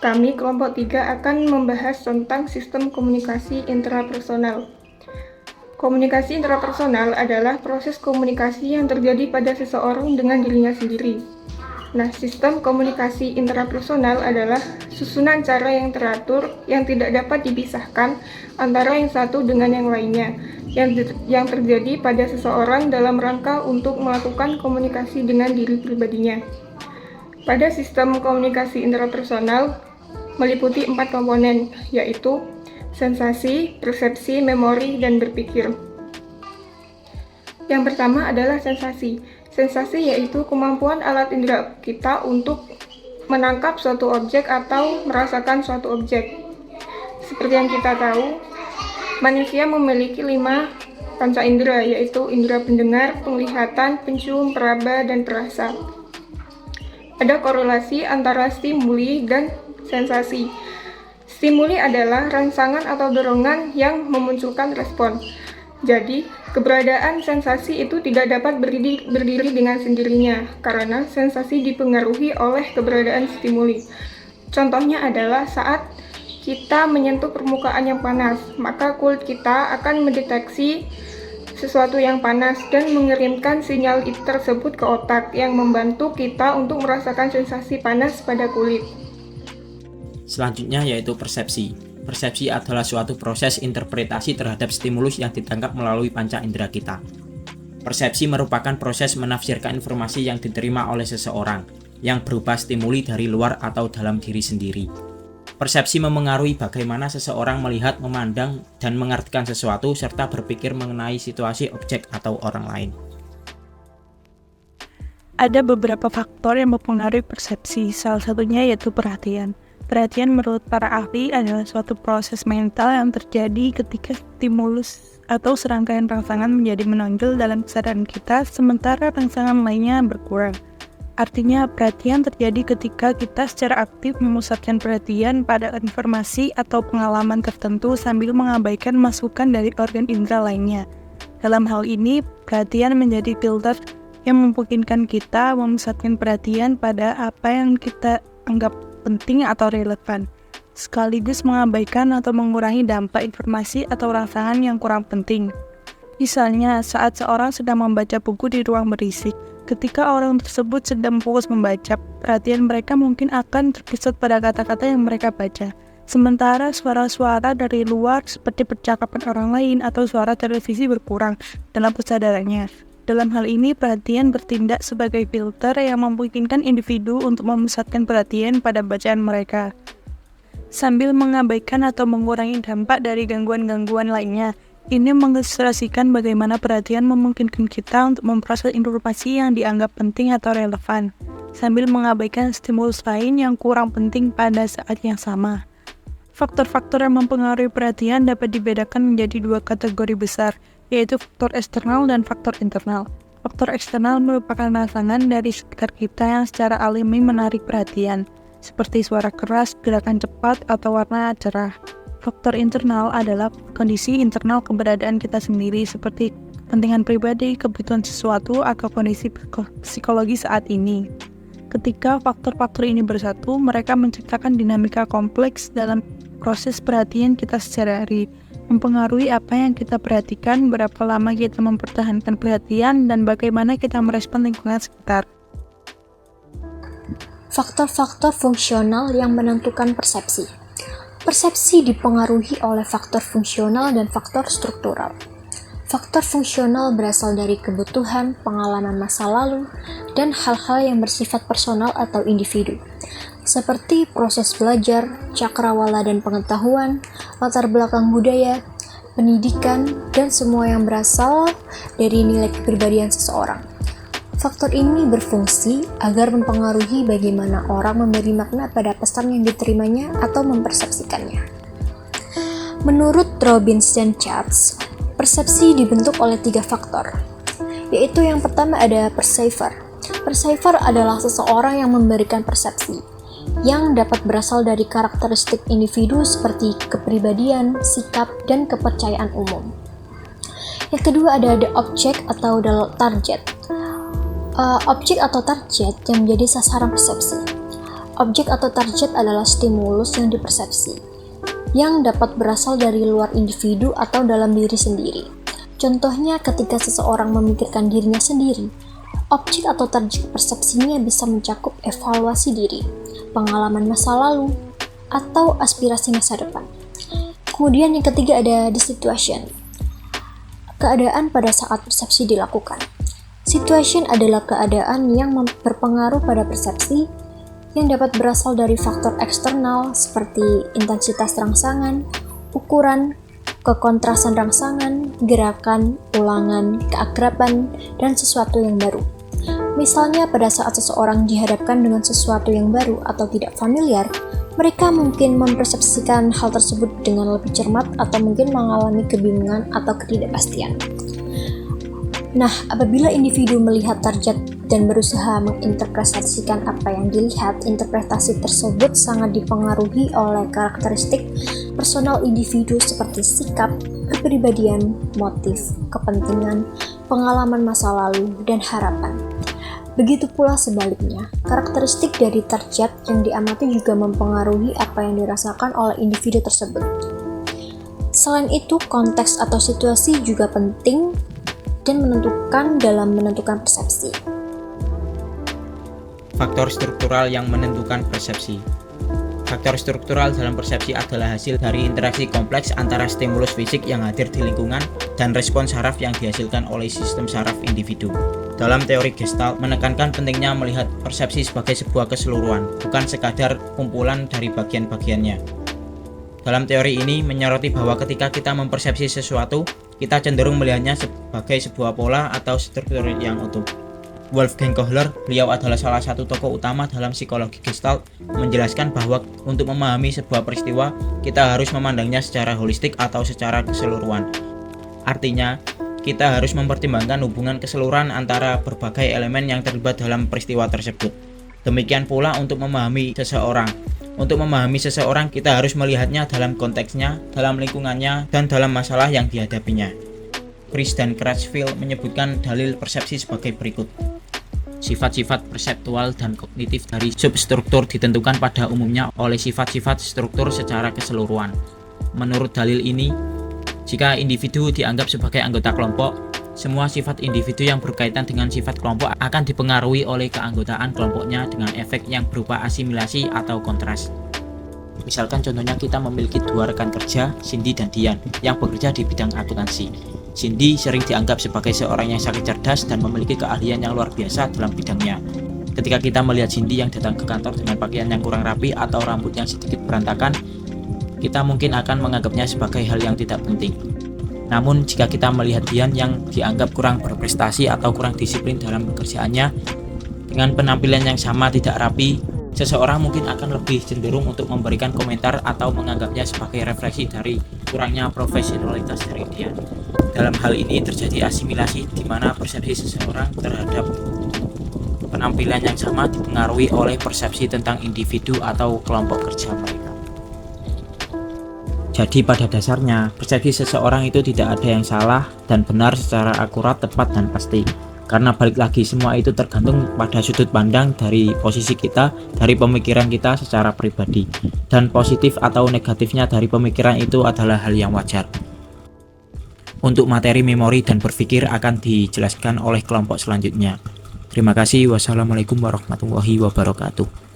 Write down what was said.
kami kelompok 3 akan membahas tentang sistem komunikasi intrapersonal. Komunikasi intrapersonal adalah proses komunikasi yang terjadi pada seseorang dengan dirinya sendiri. Nah, sistem komunikasi intrapersonal adalah susunan cara yang teratur yang tidak dapat dipisahkan antara yang satu dengan yang lainnya, yang terjadi pada seseorang dalam rangka untuk melakukan komunikasi dengan diri pribadinya. Pada sistem komunikasi intrapersonal meliputi 4 komponen, yaitu sensasi, persepsi, memori, dan berpikir. Yang pertama adalah sensasi. Sensasi yaitu kemampuan alat indera kita untuk menangkap suatu objek atau merasakan suatu objek. Seperti yang kita tahu, manusia memiliki 5 panca indera, yaitu indera pendengar, penglihatan, pencium, peraba, dan perasa. Ada korelasi antara stimuli dan sensasi. Stimuli adalah rangsangan atau dorongan yang memunculkan respon. Jadi, keberadaan sensasi itu tidak dapat berdiri dengan sendirinya, karena sensasi dipengaruhi oleh keberadaan stimuli. Contohnya adalah saat kita menyentuh permukaan yang panas, maka kulit kita akan mendeteksi sesuatu yang panas dan mengirimkan sinyal tersebut ke otak yang membantu kita untuk merasakan sensasi panas pada kulit. Selanjutnya yaitu persepsi. Persepsi adalah suatu proses interpretasi terhadap stimulus yang ditangkap melalui panca indera kita. Persepsi merupakan proses menafsirkan informasi yang diterima oleh seseorang, yang berupa stimuli dari luar atau dalam diri sendiri. Persepsi memengaruhi bagaimana seseorang melihat, memandang, dan mengartikan sesuatu, serta berpikir mengenai situasi, objek, atau orang lain. Ada beberapa faktor yang mempengaruhi persepsi, salah satunya yaitu perhatian. Perhatian menurut para ahli adalah suatu proses mental yang terjadi ketika stimulus atau serangkaian rangsangan menjadi menonjol dalam kesadaran kita, sementara rangsangan lainnya berkurang. Artinya, perhatian terjadi ketika kita secara aktif memusatkan perhatian pada informasi atau pengalaman tertentu sambil mengabaikan masukan dari organ indera lainnya. Dalam hal ini, perhatian menjadi filter yang memungkinkan kita memusatkan perhatian pada apa yang kita anggap penting atau relevan, sekaligus mengabaikan atau mengurangi dampak informasi atau rangsangan yang kurang penting. Misalnya, saat seorang sedang membaca buku di ruang berisik, ketika orang tersebut sedang fokus membaca, perhatian mereka mungkin akan terpusat pada kata-kata yang mereka baca. Sementara suara-suara dari luar seperti percakapan orang lain atau suara televisi berkurang dalam kesadarannya. Dalam hal ini, perhatian bertindak sebagai filter yang memungkinkan individu untuk memusatkan perhatian pada bacaan mereka, sambil mengabaikan atau mengurangi dampak dari gangguan-gangguan lainnya. Ini mengilustrasikan bagaimana perhatian memungkinkan kita untuk memproses informasi yang dianggap penting atau relevan, sambil mengabaikan stimulus lain yang kurang penting pada saat yang sama. Faktor-faktor yang mempengaruhi perhatian dapat dibedakan menjadi 2 kategori besar, yaitu faktor eksternal dan faktor internal. Faktor eksternal merupakan rangsangan dari sekitar kita yang secara alami menarik perhatian, seperti suara keras, gerakan cepat, atau warna cerah. Faktor internal adalah kondisi internal keberadaan kita sendiri, seperti kepentingan pribadi, kebutuhan sesuatu, atau kondisi psikologi saat ini. Ketika faktor-faktor ini bersatu, mereka menciptakan dinamika kompleks dalam proses perhatian kita sehari-hari, mempengaruhi apa yang kita perhatikan, berapa lama kita mempertahankan perhatian, dan bagaimana kita merespon lingkungan sekitar. Faktor-faktor fungsional yang menentukan persepsi. Persepsi dipengaruhi oleh faktor fungsional dan faktor struktural. Faktor fungsional berasal dari kebutuhan, pengalaman masa lalu, dan hal-hal yang bersifat personal atau individu, seperti proses belajar, cakrawala dan pengetahuan, latar belakang budaya, pendidikan, dan semua yang berasal dari nilai kepribadian seseorang. Faktor ini berfungsi agar mempengaruhi bagaimana orang memberi makna pada pesan yang diterimanya atau mempersepsikannya. Menurut Robbins dan Chats, persepsi dibentuk oleh 3 faktor, yaitu yang pertama ada perceiver. Perceiver adalah seseorang yang memberikan persepsi, yang dapat berasal dari karakteristik individu seperti kepribadian, sikap, dan kepercayaan umum. Yang kedua ada the object atau the target. Objek atau target yang menjadi sasaran persepsi. Objek atau target adalah stimulus yang dipersepsi, yang dapat berasal dari luar individu atau dalam diri sendiri. Contohnya ketika seseorang memikirkan dirinya sendiri, objek atau target persepsinya bisa mencakup evaluasi diri, pengalaman masa lalu, atau aspirasi masa depan. Kemudian yang ketiga ada the situation. Keadaan pada saat persepsi dilakukan. Situation adalah keadaan yang berpengaruh pada persepsi yang dapat berasal dari faktor eksternal seperti intensitas rangsangan, ukuran, kekontrasan rangsangan, gerakan, ulangan, keakraban, dan sesuatu yang baru. Misalnya pada saat seseorang dihadapkan dengan sesuatu yang baru atau tidak familiar, mereka mungkin mempersepsikan hal tersebut dengan lebih cermat atau mungkin mengalami kebingungan atau ketidakpastian. Nah, apabila individu melihat target dan berusaha menginterpretasikan apa yang dilihat, interpretasi tersebut sangat dipengaruhi oleh karakteristik personal individu seperti sikap, kepribadian, motif, kepentingan, pengalaman masa lalu, dan harapan. Begitu pula sebaliknya, karakteristik dari target yang diamati juga mempengaruhi apa yang dirasakan oleh individu tersebut. Selain itu, konteks atau situasi juga penting dan menentukan dalam menentukan persepsi. Faktor struktural yang menentukan persepsi. Faktor struktural dalam persepsi adalah hasil dari interaksi kompleks antara stimulus fisik yang hadir di lingkungan dan respon saraf yang dihasilkan oleh sistem saraf individu. Dalam teori Gestalt, menekankan pentingnya melihat persepsi sebagai sebuah keseluruhan, bukan sekadar kumpulan dari bagian-bagiannya. Dalam teori ini menyoroti bahwa ketika kita mempersepsi sesuatu, kita cenderung melihatnya sebagai sebuah pola atau struktur yang utuh. Wolfgang Kohler, beliau adalah salah satu tokoh utama dalam psikologi Gestalt, menjelaskan bahwa untuk memahami sebuah peristiwa, kita harus memandangnya secara holistik atau secara keseluruhan. Artinya, kita harus mempertimbangkan hubungan keseluruhan antara berbagai elemen yang terlibat dalam peristiwa tersebut. Demikian pula untuk memahami seseorang. Untuk memahami seseorang, kita harus melihatnya dalam konteksnya, dalam lingkungannya, dan dalam masalah yang dihadapinya. Chris dan Crutchfield menyebutkan dalil persepsi sebagai berikut. Sifat-sifat perseptual dan kognitif dari substruktur ditentukan pada umumnya oleh sifat-sifat struktur secara keseluruhan. Menurut dalil ini, jika individu dianggap sebagai anggota kelompok, semua sifat individu yang berkaitan dengan sifat kelompok akan dipengaruhi oleh keanggotaan kelompoknya dengan efek yang berupa asimilasi atau kontras. Misalkan contohnya kita memiliki dua rekan kerja, Cindy dan Dian, yang bekerja di bidang akuntansi. Cindy sering dianggap sebagai seorang yang sangat cerdas dan memiliki keahlian yang luar biasa dalam bidangnya. Ketika kita melihat Cindy yang datang ke kantor dengan pakaian yang kurang rapi atau rambut yang sedikit berantakan, kita mungkin akan menganggapnya sebagai hal yang tidak penting. Namun jika kita melihat Dian yang dianggap kurang berprestasi atau kurang disiplin dalam pekerjaannya, dengan penampilan yang sama tidak rapi, seseorang mungkin akan lebih cenderung untuk memberikan komentar atau menganggapnya sebagai refleksi dari kurangnya profesionalitas dari Dian. Dalam hal ini terjadi asimilasi di mana persepsi seseorang terhadap penampilan yang sama dipengaruhi oleh persepsi tentang individu atau kelompok kerja mereka. Jadi pada dasarnya, persepsi seseorang itu tidak ada yang salah dan benar secara akurat, tepat, dan pasti. Karena balik lagi semua itu tergantung pada sudut pandang dari posisi kita, dari pemikiran kita secara pribadi. Dan positif atau negatifnya dari pemikiran itu adalah hal yang wajar. Untuk materi memori dan berpikir akan dijelaskan oleh kelompok selanjutnya. Terima kasih. Wassalamualaikum warahmatullahi wabarakatuh.